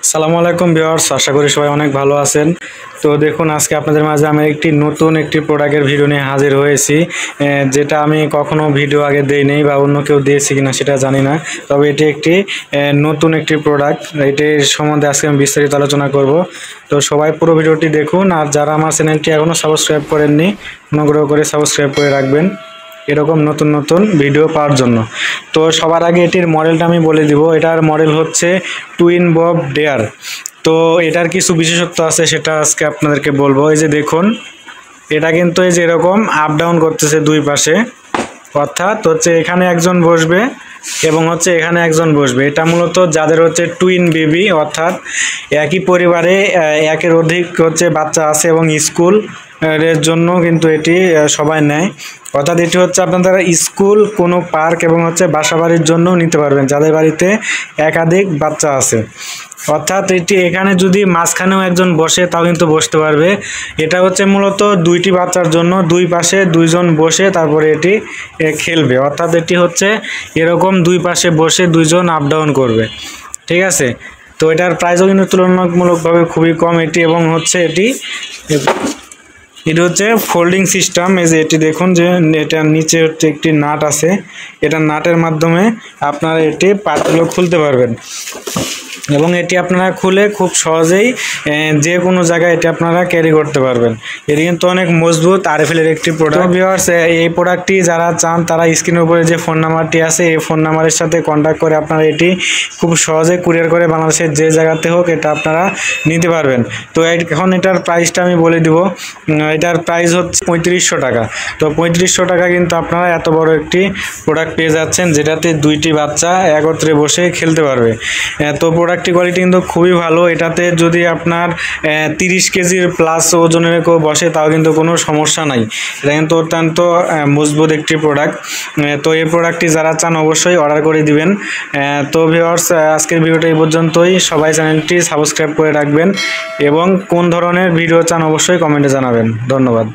আসসালামু আলাইকুম ভিউয়ার্স, আশা করি সবাই অনেক ভালো আছেন। তো দেখুন, আজকে আপনাদের মাঝে আমি নতুন একটি প্রোডাক্টের ভিডিও নিয়ে হাজির হয়েছি, যেটা আমি কখনো ভিডিও আগে দেই নেই বা অন্য কেউ দিয়েছি কিনা সেটা জানি না। তবে এটি একটি নতুন একটি প্রোডাক্ট, এটির সম্বন্ধে আজকে আমি বিস্তারিত আলোচনা করব। তো সবাই পুরো ভিডিওটি দেখুন, আর যারা আমার চ্যানেলটি এখনও সাবস্ক্রাইব করেননি অনুগ্রহ করে সাবস্ক্রাইব করে রাখবেন এরকম নতুন নতুন ভিডিও পাওয়ার জন্য। তো সবার আগে এটির মডেলটা আমি বলে দিব। এটার মডেল হচ্ছে টুইন বব ডেয়ার। তো এটার কিছু বিশেষত্ব আছে, সেটা আজকে আপনাদেরকে বলবো। এই যে দেখুন, এটা কিন্তু এই যে এরকম আপ ডাউন করতেছে দুই পাশে, অর্থাৎ হচ্ছে এখানে একজন বসবে এবং হচ্ছে এখানে একজন বসবে। এটা মূলত যাদের হচ্ছে টুইন বেবি, অর্থাৎ একই পরিবারে একের অধিক হচ্ছে বাচ্চা আছে এবং স্কুল এর জন্য কিন্তু এটি সবাই নেয়। অর্থাৎ এটি হচ্ছে আপনারা স্কুল, কোনো পার্ক এবং হচ্ছে বাসাবাড়ির জন্য নিতে পারবেন যাদের বাড়িতে একাধিক বাচ্চা আছে। অর্থাৎ এটি এখানে যদি মাঝখানেও একজন বসে তাও কিন্তু বসতে পারবে। এটা হচ্ছে মূলত দুইটি বাচ্চার জন্য, দুই পাশে দুইজন বসে তারপরে এটি খেলবে। অর্থাৎ এটি হচ্ছে এরকম দুই পাশে বসে দুইজন আপ ডাউন করবে, ঠিক আছে। তো এটার প্রাইসও কিন্তু তুলনামূলকভাবে খুবই কম এটি, এবং হচ্ছে এটি হচ্ছে ফোল্ডিং সিস্টেম। এই যে এটি দেখুন, যে এটার নিচে হচ্ছে একটি নাট আছে, এটা নাটের মাধ্যমে আপনারা এটি পার্টগুলো খুলতে পারবেন এবং এটি আপনারা খুলে খুব সহজেই যে কোনো জায়গায় এটি আপনারা ক্যারি করতে পারবেন। এটি কিন্তু অনেক মজবুত আরএফএলের একটি প্রোডাক্ট। ভিউয়ার্স, এই প্রোডাক্টটি যারা চান তারা স্ক্রিনের উপরে যে ফোন নাম্বারটি আছে এই ফোন নাম্বারের সাথে কন্ট্যাক্ট করে আপনারা এটি খুব সহজে কুরিয়ার করে বাংলাদেশের যে জায়গাতে হোক এটা আপনারা নিতে পারবেন। তো এখন এটার প্রাইসটা আমি বলে দিব। এটার প্রাইস হচ্ছে 3500 টাকা। তো 3500 টাকা কিন্তু আপনারা এত বড় একটি প্রোডাক্ট পেয়ে যাচ্ছেন, যেটাতে দুইটি বাচ্চা একত্রে বসে খেলতে পারবে। তো প্রোডাক্টটি কোয়ালিটি কিন্তু খুবই ভালো। এটাতে যদি আপনার 30 কেজির প্লাস ওজনের কেউ বসে তাও কিন্তু কোনো সমস্যা নাই। এটা কিন্তু অত্যন্ত মজবুত একটি প্রোডাক্ট। তো এই প্রোডাক্টটি যারা চান অবশ্যই অর্ডার করে দিবেন। তো ভিউয়ার্স, আজকের ভিডিওটা এই পর্যন্তই। সবাই চ্যানেলটি সাবস্ক্রাইব করে রাখবেন এবং কোন ধরনের ভিডিও চান অবশ্যই কমেন্টে জানাবেন। ধন্যবাদ।